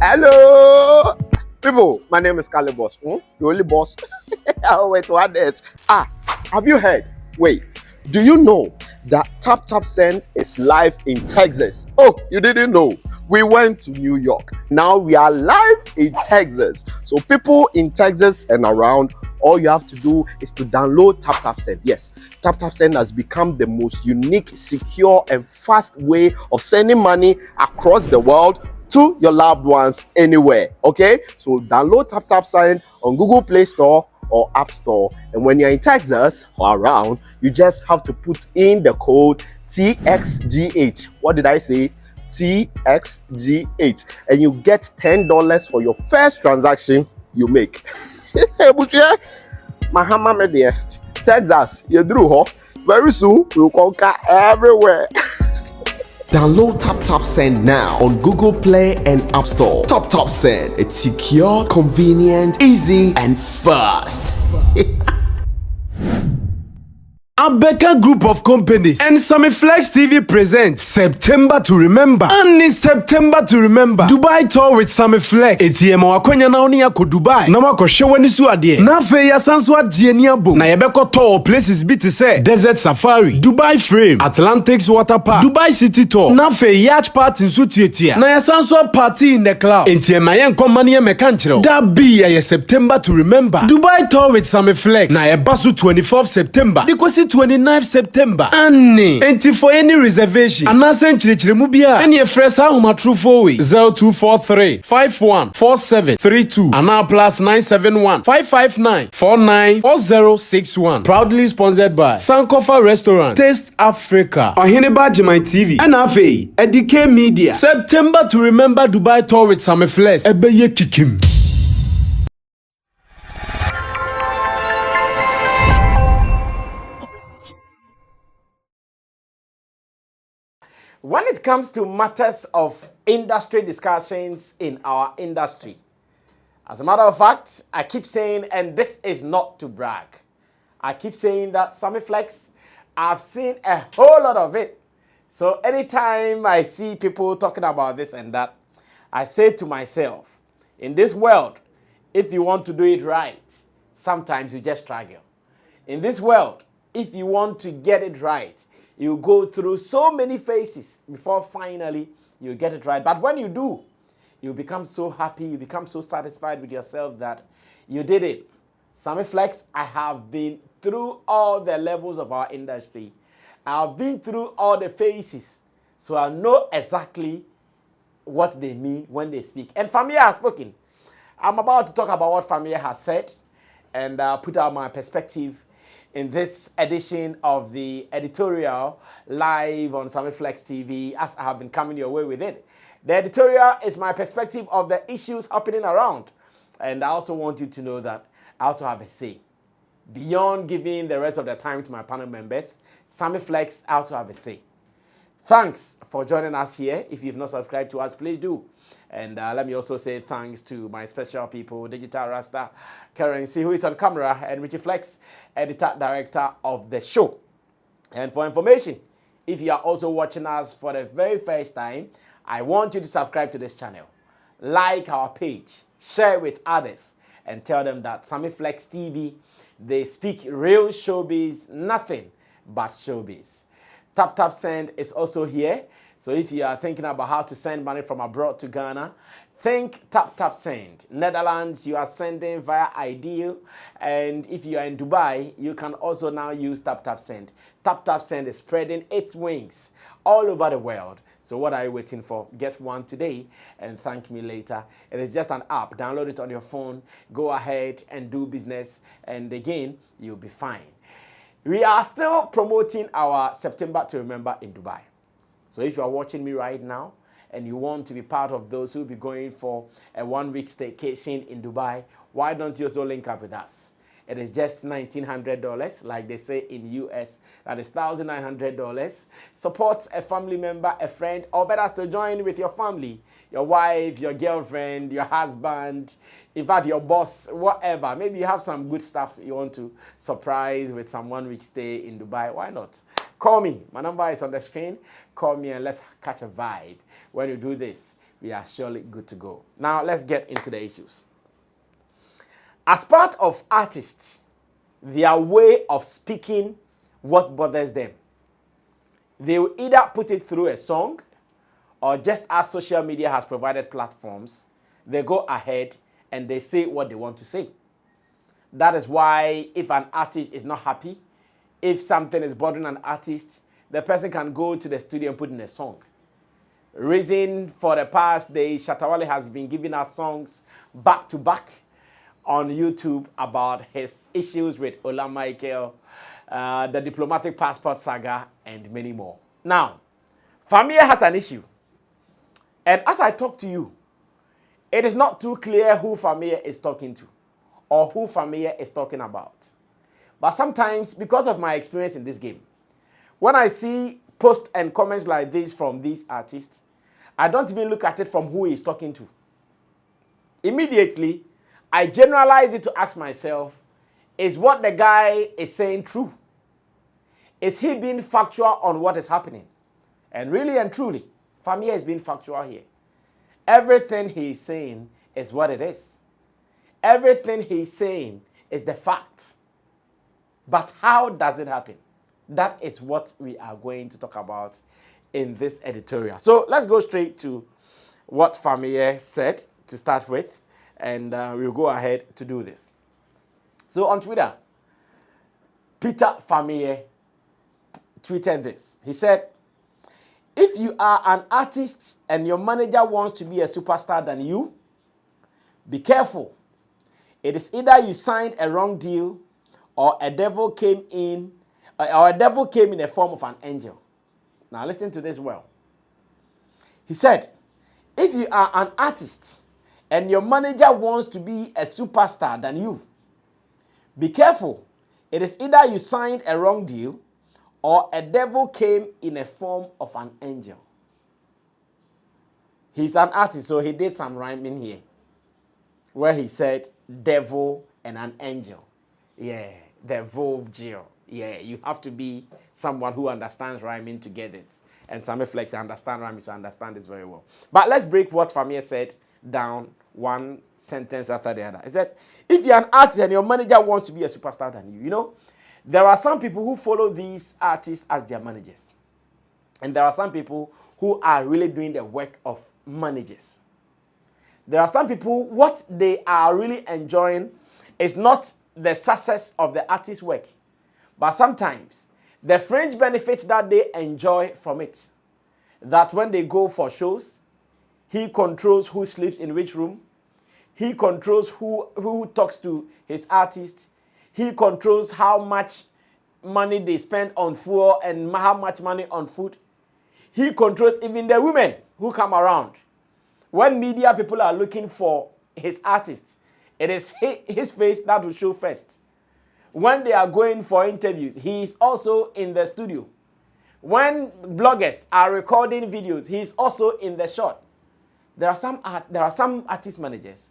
Hello, people. My name is Kali Boss. The only boss. Oh, wait, what else? Have you heard? Wait, do you know that Tap Tap Send is live in Texas? Oh, you didn't know? We went to New York. Now we are live in Texas. So people in Texas and around, all you have to do is to download Tap Tap Send. Yes, Tap Tap Send has become the most unique, secure, and fast way of sending money across the world to your loved ones anywhere. Okay, so download Tap Tap Send on Google Play Store or App Store, and when you're in Texas or around, you just have to put in the code TXGH. What did I say? TXGH, and you get $10 for your first transaction you make. Mahama media, Texas, you drew ho. Very soon we'll conquer everywhere. Download Tap Tap Send now on Google Play and App Store. Tap Tap Send. It's secure, convenient, easy, and fast. Abeka Group of Companies and Sammy Flex TV presents September to Remember. And in September to Remember, Dubai tour with Sammy Flex. ATM wakwenya na oni yako Dubai. Na wako shewani su adie. Na fe ya sansu adie ni abo. Na yebeko tour places biti se Desert Safari, Dubai Frame, Atlantics Water Park, Dubai City Tour. Na fe yacht party nsu tietia. Na ya sansu party in the cloud. ATM ayen komani ye mekanchiro. Da be ya September to Remember. Dubai tour with Sammy Flex. Na yebasu 24th September. Dikosi 29th September. Annie. Enti for any reservation. Anasen chirichirimu bia. Any fresa huma true for we. 0243 514732. Ana plus 971 559 494061. Proudly sponsored by Sankofa Restaurant, Taste Africa, Ohineba Jemai TV, NFA, Edike Media. September to Remember Dubai tour with Sammy Flex. Ebeye kikim. When it comes to matters of industry discussions in our industry, as a matter of fact, I keep saying, and this is not to brag, I keep saying that Sammy Flex, I've seen a whole lot of it. So anytime I see people talking about this and that, I say to myself, in this world, if you want to do it right, sometimes you just struggle. In this world, if you want to get it right, you go through so many phases before finally you get it right. But when you do, you become so happy, you become so satisfied with yourself that you did it. Sammy Flex, I have been through all the levels of our industry. I've been through all the phases. So I know exactly what they mean when they speak. And Fameye has spoken. I'm about to talk about what Fameye has said and put out my perspective in this edition of the editorial live on Sammy Flex TV, as I have been coming your way with it. The editorial is my perspective of the issues happening around. And I also want you to know that I also have a say. Beyond giving the rest of the time to my panel members, Sammy Flex, I also have a say. Thanks for joining us here. If you've not subscribed to us, please do. And let me also say thanks to my special people, Digital Rasta, Currency, who is on camera, and Richie Flex, editor, director of the show. And for information, if you are also watching us for the very first time, I want you to subscribe to this channel, like our page, share with others, and tell them that Sammy Flex TV, they speak real showbiz, nothing but showbiz. Tap Tap Send is also here. So if you are thinking about how to send money from abroad to Ghana, think Tap Tap Send. Netherlands, you are sending via Ideal. And if you are in Dubai, you can also now use Tap Tap Send. Tap Tap Send is spreading its wings all over the world. So what are you waiting for? Get one today and thank me later. It is just an app. Download it on your phone. Go ahead and do business. And again, you'll be fine. We are still promoting our September to Remember in Dubai. So if you are watching me right now and you want to be part of those who will be going for a one-week staycation in Dubai, why don't you also link up with us? It is just $1,900, like they say in US. That is $1,900. Support a family member, a friend, or better still join with your family, your wife, your girlfriend, your husband, in fact, your boss, whatever. Maybe you have some good stuff you want to surprise with some one-week stay in Dubai. Why not? Call me. My number is on the screen. Call me and let's catch a vibe. When you do this, we are surely good to go. Now, let's get into the issues. As part of artists, their way of speaking what bothers them, they will either put it through a song, or just as social media has provided platforms, they go ahead and they say what they want to say. That is why if an artist is not happy, if something is bothering an artist, the person can go to the studio and put in a song. Reason for the past days, Shatawale has been giving us songs back to back on YouTube about his issues with Ola Michael, the diplomatic passport saga, and many more. Now, Fameye has an issue. And as I talk to you, it is not too clear who Fameye is talking to or who Fameye is talking about. But sometimes, because of my experience in this game, when I see posts and comments like this from these artists, I don't even look at it from who he is talking to. Immediately, I generalize it to ask myself, is what the guy is saying true? Is he being factual on what is happening? And really and truly, Fameye is being factual here. Everything he's saying is what it is. Everything he's saying is the fact. But how does it happen? That is what we are going to talk about in this editorial. So let's go straight to what Fameye said to start with, and we'll go ahead to do this. So on Twitter, Peter Fameye tweeted this. He said, if you are an artist and your manager wants to be a superstar than you, be careful. It is either you signed a wrong deal or a devil came in the form of an angel. Now listen to this well. He said, if you are an artist and your manager wants to be a superstar than you, be careful. It is either you signed a wrong deal or a devil came in a form of an angel. He's an artist, so he did some rhyming here, where he said devil and an angel. Yeah, the Vovgeo. Yeah, you have to be someone who understands rhyming to get this. And Sammy Flex understand rhyming, so understand this very well. But let's break what Fameye said down one sentence after the other. It says, if you're an artist and your manager wants to be a superstar than you, there are some people who follow these artists as their managers. And there are some people who are really doing the work of managers. There are some people, what they are really enjoying is not the success of the artist's work, but sometimes the fringe benefits that they enjoy from it. That when they go for shows, he controls who sleeps in which room. He controls who talks to his artist. He controls how much money they spend on fuel and how much money on food. He controls even the women who come around. When media people are looking for his artist, it is his face that will show first. When they are going for interviews, he is also in the studio. When bloggers are recording videos, he is also in the shot. There are some artist managers,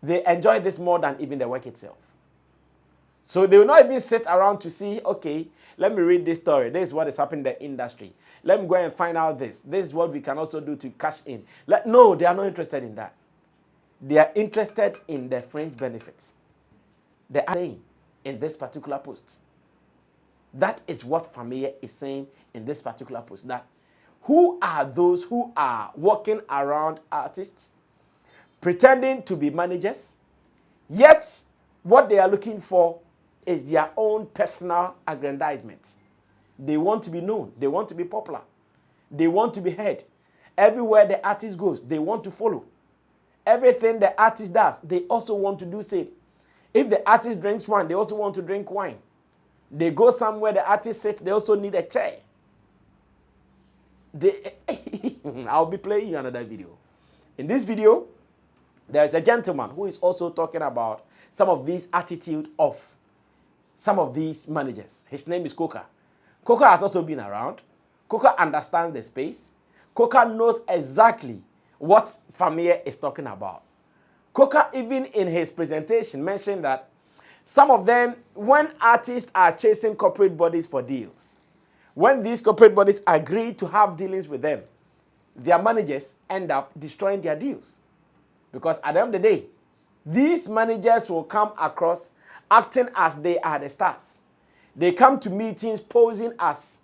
they enjoy this more than even the work itself. So they will not even sit around to see, okay, let me read this story. This is what is happening in the industry. Let me go and find out this. This is what we can also do to cash in. No, they are not interested in that. They are interested in the fringe benefits. They are saying in this particular post. That is what Fameye is saying in this particular post. That who are those who are walking around artists, pretending to be managers, yet what they are looking for is their own personal aggrandizement. They want to be known. They want to be popular. They want to be heard. Everywhere the artist goes, they want to follow. Everything the artist does, they also want to do same. If the artist drinks wine, they also want to drink wine. They go somewhere the artist sits, they also need a chair. I'll be playing you another video. In this video, there is a gentleman who is also talking about some of these attitude of some of these managers. His name is Koka. Koka has also been around. Koka understands the space. Koka knows exactly what Fameye is talking about. Koka, even in his presentation, mentioned that some of them, when artists are chasing corporate bodies for deals, when these corporate bodies agree to have dealings with them, their managers end up destroying their deals. Because at the end of the day, these managers will come across acting as they are the stars. They come to meetings posing as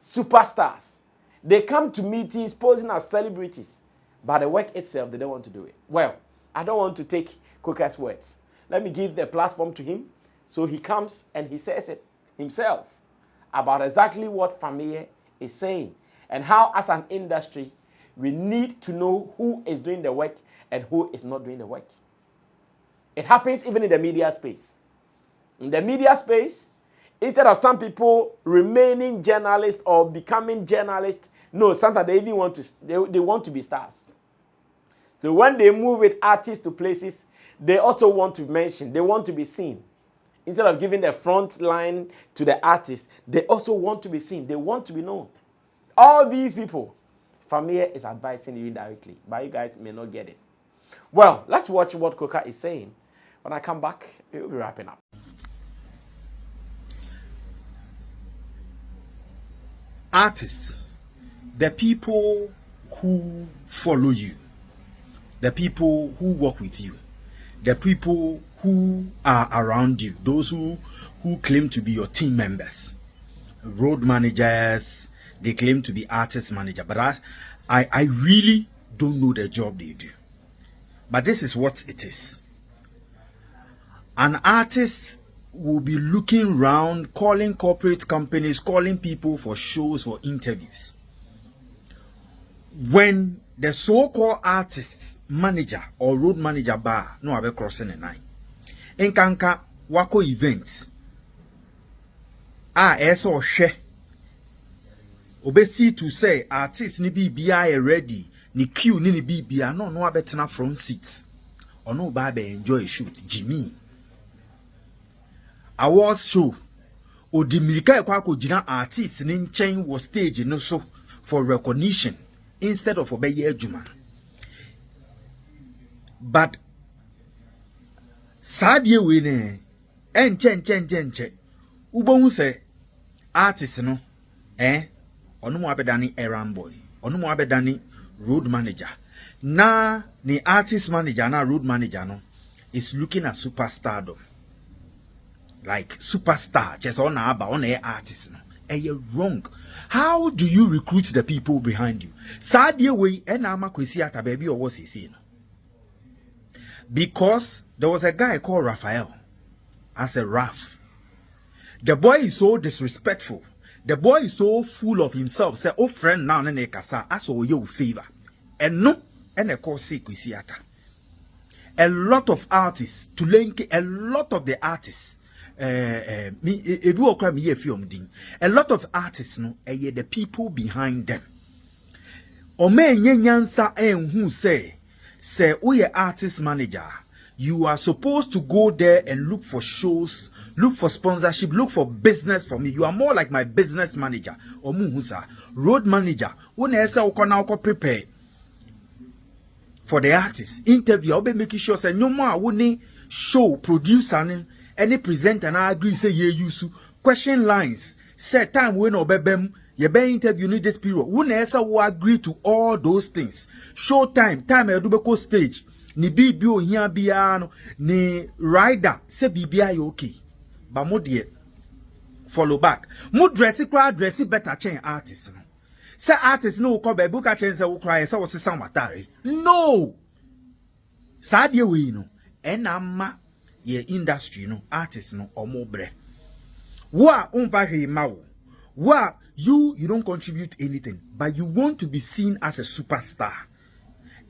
superstars. They come to meetings posing as celebrities. But the work itself, they don't want to do it. Well, I don't want to take Koka's words. Let me give the platform to him so he comes and he says it himself about exactly what Fameye is saying and how, as an industry, we need to know who is doing the work and who is not doing the work. It happens even in the media space. In the media space, instead of some people remaining journalists or becoming journalists, no, sometimes they even want to, they want to be stars. So when they move with artists to places, they also want to mention, they want to be seen. Instead of giving the front line to the artist, they also want to be seen. They want to be known. All these people, Fameye is advising you indirectly, but you guys may not get it. Well, let's watch what Koka is saying. When I come back, we'll be wrapping up. Artists, the people who follow you, the people who work with you, the people who are around you, those who claim to be your team members, road managers, they claim to be artist manager, but I really don't know the job they do. But this is what it is. An artist will be looking around, calling corporate companies, calling people for shows, for interviews. When the so-called artist manager or road manager bar no abe crossing the line, in kanka wako event eso hwe obesi to say artist ni bibia ready ni queue ni bibia no abetena front seat or no ba be enjoy shoot Jimmy awards show odimirika ekwa akogina artist ni nchen wo stage no so for recognition instead of obeye adwuma. But sadie we ne enche ubon se artist no onu mo abedani errand boy, onu mo abedani road manager. Na ni artist manager na road manager no is looking at superstardom. Like superstar, just on a artist no. You're wrong. How do you recruit the people behind you? Sadie way enama kwesi ata baby or what he saying. Because there was a guy called Raphael as a Raph. The boy is so disrespectful. The boy is so full of himself. Say, oh friend now nene kasa aso yo favor. And no, and a call say kwesi ata. A lot of artists to link a lot of the artists. A lot of artists no the people behind them. O me nyansa who say we artist manager, you are supposed to go there and look for shows, look for sponsorship, look for business for me. You are more like my business manager or muhusa road manager. When esa ukona uko prepare for the artist interview, I'll be making sure say no more wuni show producer any presenter na agree say ye use question lines set time when obebem ye be interview need this period who esa will agree to all those things. Show time edubeko stage ni bibi ohia bia no ni rider say bibia you okay ba mo de follow back mo dress better chain artist no say artist no ko be buka chain say wo cry say wo sesa matare no sadie we no enama ye industry no artists no omobre wa unvahe mawo wa you don't contribute anything but you want to be seen as a superstar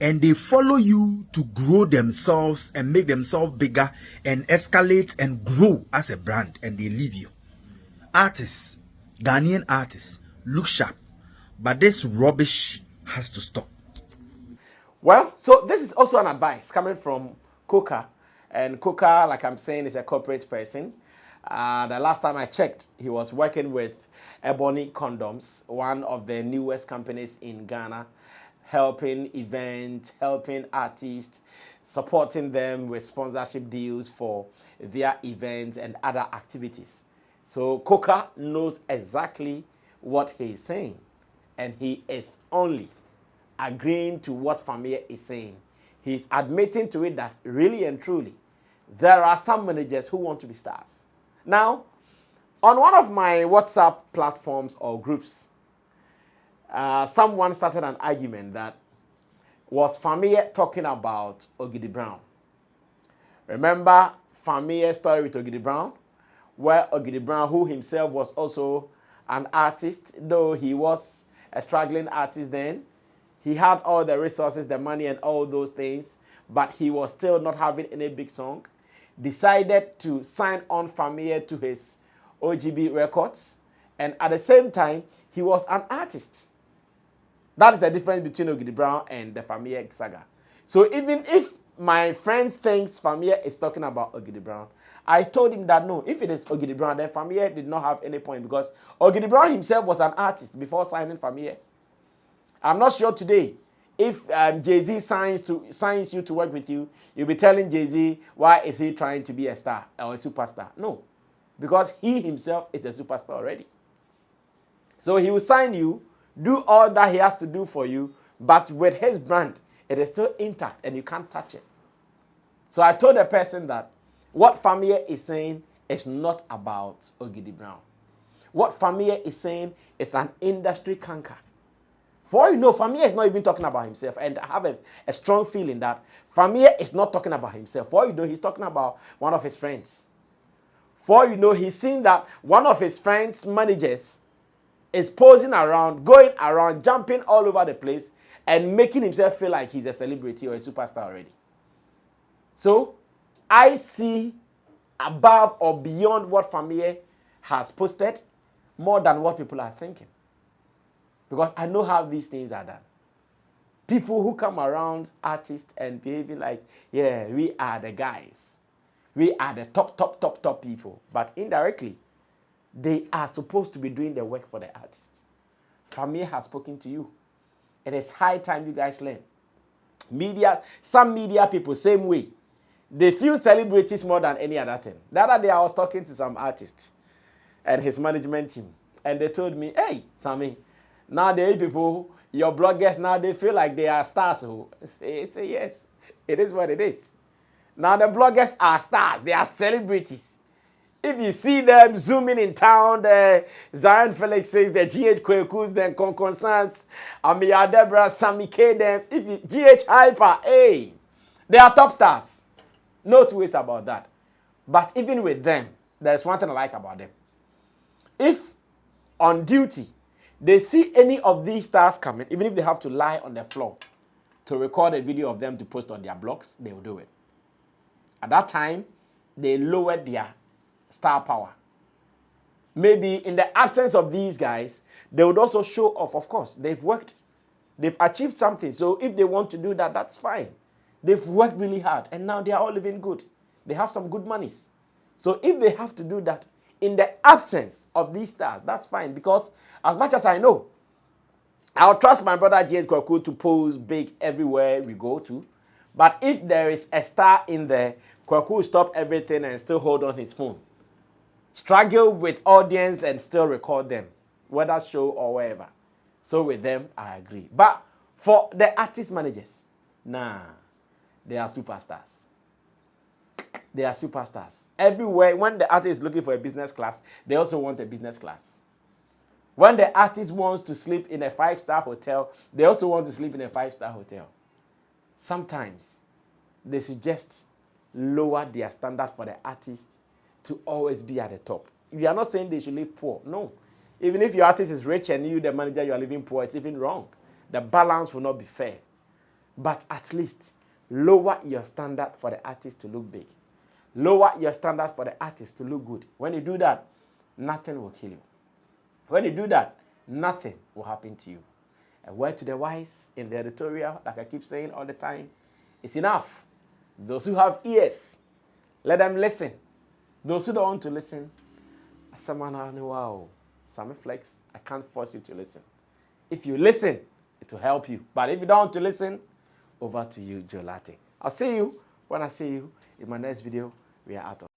and they follow you to grow themselves and make themselves bigger and escalate and grow as a brand and they leave you. Artists, Ghanaian artists, look sharp, but this rubbish has to stop. Well, so this is also an advice coming from Koka. And Koka, like I'm saying, is a corporate person. The last time I checked, he was working with Ebony Condoms, one of the newest companies in Ghana, helping events, helping artists, supporting them with sponsorship deals for their events and other activities. So Koka knows exactly what he is saying. And he is only agreeing to what Fameye is saying. He's admitting to it that really and truly, there are some managers who want to be stars. Now, on one of my WhatsApp platforms or groups, someone started an argument that was Fameye talking about Ogidi Brown. Remember Fameye's story with Ogidi Brown, where Ogidi Brown, who himself was also an artist, though he was a struggling artist then, he had all the resources, the money and all those things, but he was still not having any big song, decided to sign on Fameye to his OGB records, and at the same time, he was an artist. That is the difference between Ogidi Brown and the Fameye saga. So even if my friend thinks Fameye is talking about Ogidi Brown, I told him that no, if it is Ogidi Brown, then Fameye did not have any point because Ogidi Brown himself was an artist before signing Fameye. I'm not sure today if Jay-Z signs you to work with you, you'll be telling Jay-Z why is he trying to be a star or a superstar. No, because he himself is a superstar already. So he will sign you, do all that he has to do for you, but with his brand, it is still intact and you can't touch it. So I told the person that what Fameye is saying is not about Ogidi Brown. What Fameye is saying is an industry canker. For all you know, Fameye is not even talking about himself. And I have a strong feeling that Fameye is not talking about himself. For all you know, he's talking about one of his friends. For all you know, he's seen that one of his friends' managers is posing around, going around, jumping all over the place, and making himself feel like he's a celebrity or a superstar already. So, I see above or beyond what Fameye has posted more than what people are thinking. Because I know how these things are done. People who come around artists and behaving like, yeah, we are the guys. We are the top people. But indirectly, they are supposed to be doing the work for the artist. Fameye has spoken to you. It is high time you guys learn. Some media people, same way. They feel celebrities more than any other thing. The other day I was talking to some artist and his management team. And they told me, hey, Sammy, now the people, your bloggers, now they feel like they are stars. I say yes, it is what it is. Now the bloggers are stars. They are celebrities. If you see them zooming in town, the Zion Felixes, the GH Kwekus, the Conconsans, Amia Debra, Sammy K, them, if you, GH Hyper, hey, they are top stars. No two ways about that. But even with them, there's one thing I like about them. If on duty, they see any of these stars coming, even if they have to lie on the floor to record a video of them to post on their blogs, they will do it. At that time, they lowered their star power. Maybe in the absence of these guys, they would also show off. Of course, they've worked, they've achieved something. So if they want to do that, that's fine. They've worked really hard and now they are all living good. They have some good monies. So if they have to do that in the absence of these stars, that's fine. Because as much as I know, I'll trust my brother James Kwaku to pose big everywhere we go to. But if there is a star in there, Kwaku will stop everything and still hold on his phone. Struggle with audience and still record them, whether show or wherever. So with them, I agree. But for the artist managers, nah, they are superstars. They are superstars. Everywhere, when the artist is looking for a business class, they also want a business class. When the artist wants to sleep in a 5-star hotel, they also want to sleep in a 5-star hotel. Sometimes, they should just lower their standard for the artist to always be at the top. We are not saying they should live poor. No. Even if your artist is rich and you, the manager, you are living poor, it's even wrong. The balance will not be fair. But at least, lower your standard for the artist to look big. Lower your standard for the artist to look good. When you do that, nothing will kill you. When you do that, nothing will happen to you. A word to the wise in the editorial, like I keep saying all the time, it's enough. Those who have ears, let them listen. Those who don't want to listen, wow, Sammy Flex, I can't force you to listen. If you listen, it will help you. But if you don't want to listen, over to you, Joe Latte. I'll see you when I see you in my next video. We are out of